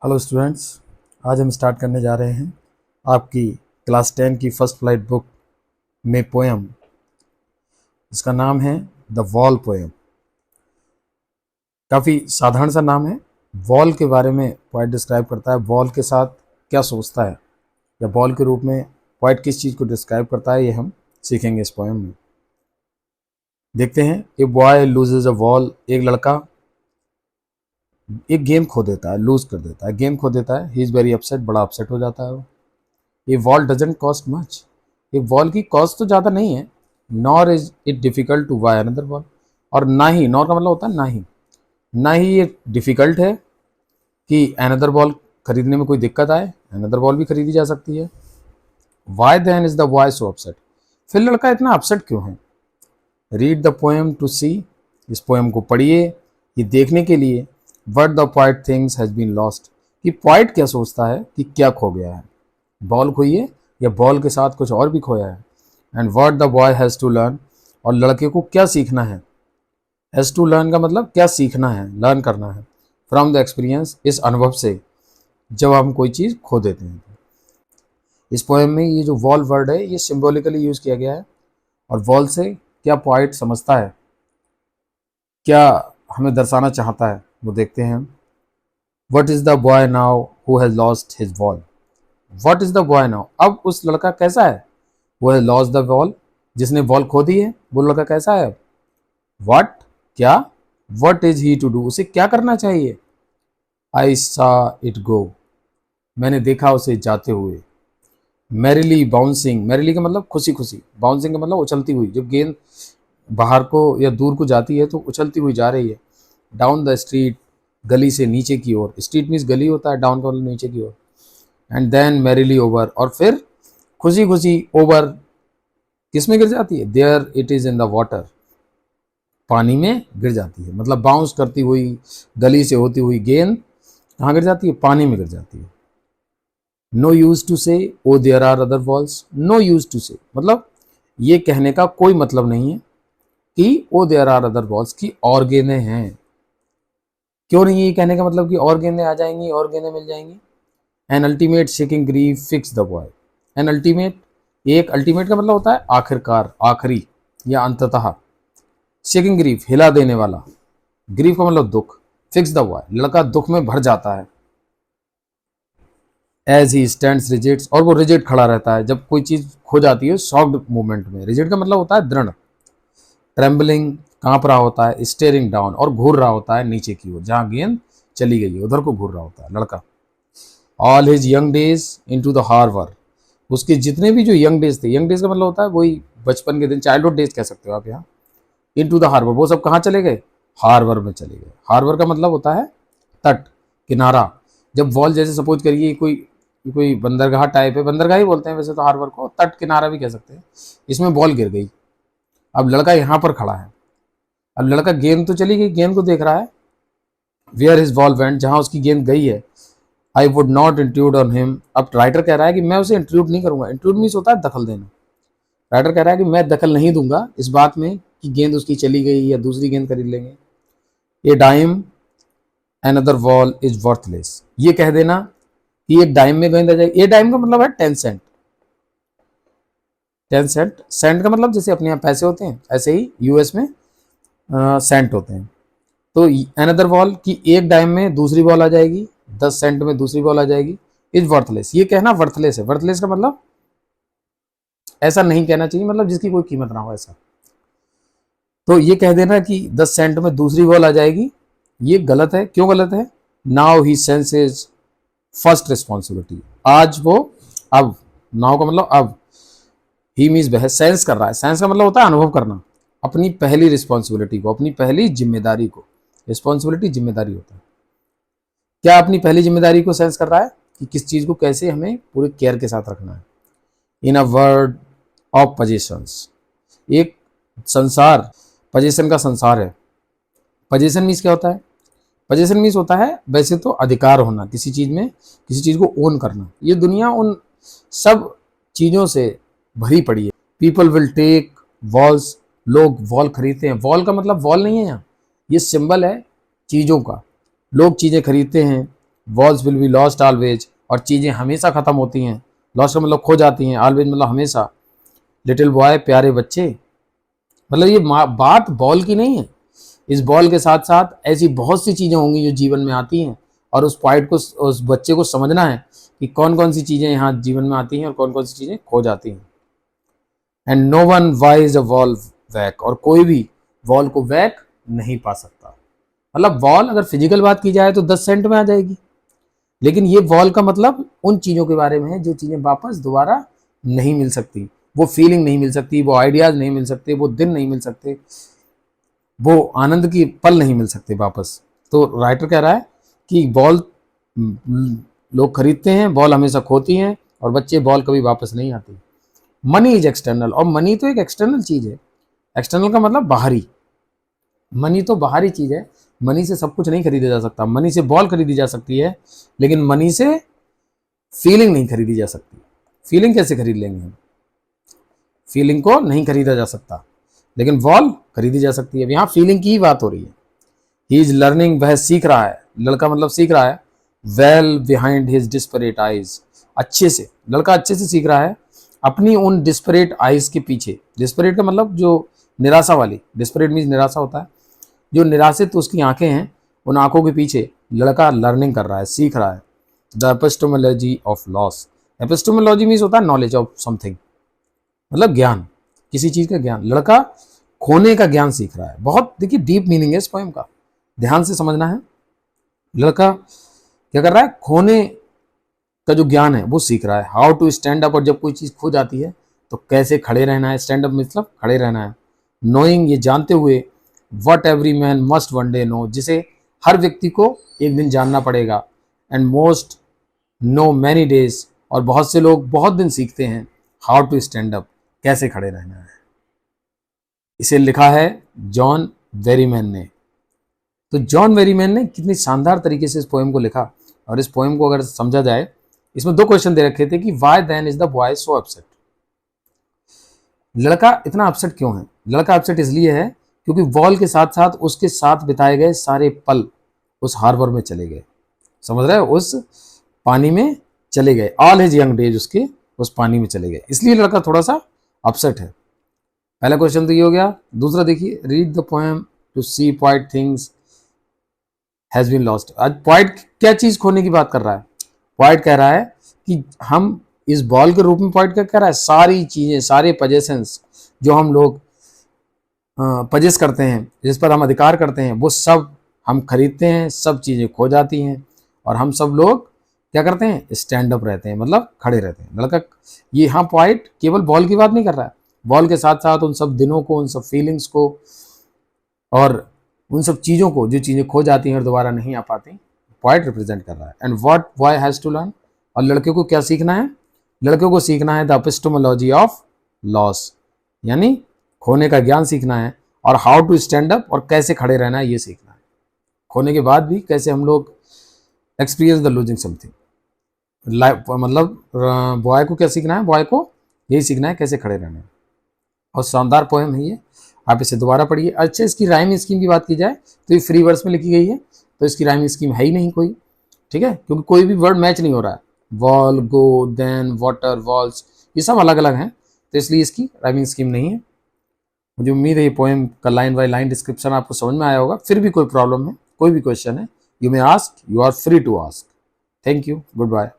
Hello students, आज हम start करने जा रहे हैं आपकी क्लास 10 की फर्स्ट फ्लाइट बुक में पोएम। इसका नाम है द वॉल पोएम। काफ़ी साधारण सा नाम है। वॉल के बारे में पोएट डिस्क्राइब करता है, वॉल के साथ क्या सोचता है या वॉल के रूप में पोएट किस चीज़ को डिस्क्राइब करता है, ये हम सीखेंगे इस पोएम में। देखते हैं। A boy loses a wall, एक लड़का एक गेम खो देता है, लूज कर देता है, गेम खो देता है। ही इज़ वेरी अपसेट, बड़ा अपसेट हो जाता है वो। ये वॉल डजेंट कॉस्ट मच, ये वॉल की कॉस्ट तो ज़्यादा नहीं है। Nor is it difficult to buy another wall, और ना ही, नॉर का मतलब होता है ना ही ये डिफ़िकल्ट है कि अनदर वॉल खरीदने में कोई दिक्कत आए, अनदर वॉल भी खरीदी जा सकती है। Why then is the boy so upset, फिर लड़का इतना अपसेट क्यों है। Read the poem to see, इस पोएम को पढ़िए ये देखने के लिए। What the poet thinks has been lost, कि पोएट क्या सोचता है कि क्या खो गया है। बॉल खोई है या बॉल के साथ कुछ और भी खोया है। And what the boy has to learn, और लड़के को क्या सीखना है। हैज़ टू लर्न का मतलब क्या सीखना है, लर्न करना है। फ्रॉम द एक्सपीरियंस, इस अनुभव से जब हम कोई चीज़ खो देते हैं। इस पोएम में ये जो वॉल वर्ड है ये सिम्बोलिकली यूज़ किया गया है। और वॉल से क्या पोएट समझता है, क्या हमें दर्शाना चाहता है, वो देखते हैं हम। What is the boy now who has lost his wall, what is the boy now, अब उस लड़का कैसा है। वो है लॉस्ट द वॉल, जिसने वॉल खो दी है, वो लड़का कैसा है। वट क्या, what is he to do, उसे क्या करना चाहिए। आई सा इट गो, मैंने देखा उसे जाते हुए। मैरिली बाउंसिंग, मैरिली का मतलब खुशी खुशी, बाउंसिंग का मतलब उछलती हुई। जब गेंद बाहर को या दूर को जाती है तो उछलती हुई जा रही है। डाउन द स्ट्रीट, गली से नीचे की ओर, स्ट्रीट मीन्स गली होता है, डाउन का मतलब नीचे की ओर। एंड देन मैरिली ओवर, और फिर खुशी खुशी ओवर किस में गिर जाती है। There it is in the water, पानी में गिर जाती है। मतलब बाउंस करती हुई गली से होती हुई गेंद कहाँ गिर जाती है, पानी में गिर जाती है। No use to say oh there are other walls, no use to say मतलब ये कहने का कोई मतलब नहीं है कि ओ देयर आर अदर वॉल्स, की और गेंदें हैं। क्यों नहीं, ये कहने का मतलब कि और गेंदें आ जाएंगी, और गेंदें मिल जाएंगी। An ultimate shaking grief fix the boy, an ultimate, एक अल्टीमेट का मतलब होता है आखिरकार, आखिरी या अंततः। शेकिंग ग्रीफ, हिला देने वाला। ग्रीफ का मतलब दुख। फिक्स द बॉय, लड़का दुख में भर जाता है। एज ही स्टैंड्स रिजिट्स, और वो रिजिट खड़ा रहता है जब कोई चीज खो जाती है सॉफ्ट मूवमेंट में। रिजिट का मतलब होता है दृढ़। ट्रेम्बलिंग, कांप रहा होता है। स्टेयरिंग डाउन, और घूर रहा होता है नीचे की ओर, जहां गेंद चली गई है उधर को घूर रहा होता है लड़का। All his young days into the harbour, उसके जितने भी जो यंग डेज थे, यंग डेज का मतलब होता है वही बचपन के दिन, चाइल्डहुड डेज कह सकते हो आप यहाँ। इन टू द हार्बर, वो सब कहाँ चले गए, हार्बर में चले गए। हार्बर का मतलब होता है तट, किनारा। जब वॉल, जैसे सपोज करिए कोई कोई बंदरगाह टाइप है, बंदरगाह ही बोलते हैं वैसे तो हार्बर को, तट किनारा भी कह सकते हैं। इसमें बॉल गिर गई, अब लड़का यहाँ पर खड़ा है। अब लड़का, गेंद तो चली गई, गेंद को देख रहा है। वेयर हिज बॉल वेंट, जहाँ उसकी गेंद गई है। I would not intrude on him, अब राइटर कह रहा है कि मैं उसे इंट्रूड नहीं करूंगा। इंट्रूड मीन्स होता है दखल देना। राइटर कह रहा है कि मैं दखल नहीं दूंगा इस बात में कि गेंद उसकी चली गई या दूसरी गेंद खरीद लेंगे। A dime another wall is worthless, ये कह देना कि एक डाइम में गेंद आ जाएगी। ए डाइम का मतलब है 10 सेंट। 10 सेंट, सेंट का मतलब जैसे अपने यहाँ पैसे होते हैं, ऐसे ही यूएस में सेंट होते हैं। तो अनदर बॉल की एक डाइम में दूसरी बॉल आ जाएगी, 10 सेंट में दूसरी बॉल आ जाएगी। इज वर्थलेस, ये कहना वर्थलेस है। वर्थलेस का मतलब ऐसा नहीं कहना चाहिए, मतलब जिसकी कोई कीमत ना हो, ऐसा। तो ये कह देना कि 10 सेंट में दूसरी बॉल आ जाएगी, ये गलत है। क्यों गलत है। Now he senses first responsibility, आज वो, अब, नाउ का मतलब अब, ही मीन्स वह सेंस कर रहा है। सेंस का मतलब होता है अनुभव करना, अपनी पहली रिस्पॉन्सिबिलिटी को, अपनी पहली जिम्मेदारी को। रिस्पॉन्सिबिलिटी जिम्मेदारी होता है। क्या अपनी पहली जिम्मेदारी को सेंस कर रहा है कि किस चीज को कैसे हमें पूरे केयर के साथ रखना है। इन अ वर्ड ऑफ पोजीशंस, एक संसार, पोजीशन का संसार है। पोजीशन मीन्स क्या होता है, पोजीशन मीन्स होता है वैसे तो अधिकार होना किसी चीज में, किसी चीज को ओन करना। ये दुनिया उन सब चीजों से भरी पड़ी है। पीपल विल टेक वॉल्स, लोग वॉल खरीदते हैं। वॉल का मतलब वॉल नहीं है यहाँ, ये सिंबल है चीजों का। लोग चीजें खरीदते हैं walls will be lost always, और चीज़ें हमेशा ख़त्म होती हैं। लॉस्ट का मतलब खो जाती हैं, ऑलवेज मतलब हमेशा। लिटिल बॉय प्यारे बच्चे, मतलब ये बात बॉल की नहीं है। इस बॉल के साथ साथ ऐसी बहुत सी चीज़ें होंगी जो जीवन में आती हैं, और उस पॉइंट को, उस बच्चे को समझना है कि कौन कौन सी चीज़ें यहाँ जीवन में आती हैं और कौन कौन सी चीज़ें खो जाती हैं। And no one wise a wall whack, और कोई भी वॉल को वैक नहीं पा सकता। मतलब वॉल अगर फिजिकल बात की जाए तो 10 सेंट में आ जाएगी, लेकिन ये वॉल का मतलब उन चीज़ों के बारे में है जो चीज़ें वापस दोबारा नहीं मिल सकती। वो फीलिंग नहीं मिल सकती, वो आइडियाज़ नहीं मिल सकते, वो दिन नहीं मिल सकते, वो आनंद की पल नहीं मिल सकते वापस। तो राइटर कह रहा है कि बॉल लोग खरीदते हैं, बॉल हमेशा खोती हैं, और बच्चे बॉल कभी वापस नहीं आती। मनी इज एक्सटर्नल, और मनी तो एक एक्सटर्नल चीज़ है। एक्सटर्नल का मतलब बाहरी, मनी तो बाहरी चीज़ है। मनी से सब कुछ नहीं खरीदा जा सकता। मनी से बॉल खरीदी जा सकती है, लेकिन मनी से फीलिंग नहीं खरीदी जा सकती। फीलिंग कैसे खरीद लेंगे हम? फीलिंग को नहीं खरीदा जा सकता, लेकिन बॉल खरीदी जा सकती है। यहाँ फीलिंग की ही बात हो रही है। ही इज लर्निंग, वह सीख रहा है। लड़का मतलब सीख रहा है। Well behind his desperate eyes, अच्छे से, लड़का अच्छे से सीख रहा है अपनी उन डिस्परेट आइज के पीछे। डिस्परेट का मतलब जो निराशा वाली, डिस्परेट मीन्स निराशा होता है। जो निराशित उसकी आंखें हैं, उन आंखों के पीछे लड़का लर्निंग कर रहा है, सीख रहा है। The epistemology of loss, epistemology means होता है नॉलेज ऑफ समथिंग, मतलब ज्ञान, किसी चीज का ज्ञान। लड़का खोने का ज्ञान सीख रहा है। बहुत देखिए डीप मीनिंग है इस पोएम का, ध्यान से समझना है। लड़का क्या कर रहा है? खोने का जो ज्ञान है वो सीख रहा है। हाउ टू स्टैंड अप, और जब कोई चीज खो जाती है तो कैसे खड़े रहना है। स्टैंड अप मतलब खड़े रहना है। नोइंग, ये जानते हुए, what every man must one day know, जिसे हर व्यक्ति को एक दिन जानना पड़ेगा। And most know many days, और बहुत से लोग बहुत दिन सीखते हैं। हाउ टू स्टैंड अप, कैसे खड़े रहना है। इसे लिखा है जॉन वेरीमैन ने। तो जॉन वेरीमैन ने कितनी शानदार तरीके से इस पोएम को लिखा। और इस पोएम को अगर समझा जाए, इसमें 2 क्वेश्चन दे रखे थे कि why then is the boy so upset, लड़का इतना अपसेट क्यों है। लड़का अपसेट इसलिए है क्योंकि वॉल के साथ साथ उसके साथ बिताए गए सारे पल उस हार्बर में चले गए। समझ रहे हो? उस पानी में चले गए। ऑल हिज यंग डेज उसके उस पानी में चले गए, इसलिए लड़का थोड़ा सा अपसेट है। पहला क्वेश्चन तो ये हो गया। दूसरा देखिए, read the poem to see point things has been lost. आज पॉइंट क्या चीज खोने की बात कर रहा है? पॉइंट कह रहा है कि हम इस बॉल के रूप में, पॉइंट क्या कह रहा है? सारी चीजें, सारे पजेशंस जो हम लोग पजेस करते हैं, जिस पर हम अधिकार करते हैं, वो सब हम खरीदते हैं, सब चीजें खो जाती हैं, और हम सब लोग क्या करते हैं? स्टैंड अप रहते हैं, मतलब खड़े रहते हैं। लड़का ये यहाँ पॉइंट केवल बॉल की बात नहीं कर रहा है, बॉल के साथ साथ उन सब दिनों को, उन सब फीलिंग्स को, और उन सब चीज़ों को जो चीज़ें खो जाती हैं और दोबारा नहीं आ पाती, पॉइंट रिप्रेजेंट कर रहा है। And what boy has to learn, और लड़के को क्या सीखना है? लड़के को सीखना है द एपिस्टोमोलॉजी ऑफ लॉस, यानी खोने का ज्ञान सीखना है। और हाउ टू स्टैंड अप, और कैसे खड़े रहना है ये सीखना है। खोने के बाद भी कैसे हम लोग एक्सपीरियंस द लूजिंग समथिंग। मतलब बॉय को क्या सीखना है? बॉय को यही सीखना है कैसे खड़े रहना है। और शानदार पोएम है ये, आप इसे दोबारा पढ़िए। अच्छा, इसकी राइम स्कीम की बात की जाए तो ये फ्री वर्ड्स में लिखी गई है, तो इसकी राइम स्कीम है ही नहीं कोई, ठीक है, क्योंकि कोई भी वर्ड मैच नहीं हो रहा है। वॉल, गो, देन, वाटर, वॉल्स, ये सब अलग अलग हैं, तो इसलिए इसकी राइमिंग स्कीम नहीं है। मुझे उम्मीद है ये पोएम का लाइन बाय लाइन डिस्क्रिप्शन आपको समझ में आया होगा। फिर भी कोई प्रॉब्लम है, कोई भी क्वेश्चन है, you may ask, you are free to ask. Thank you, good bye.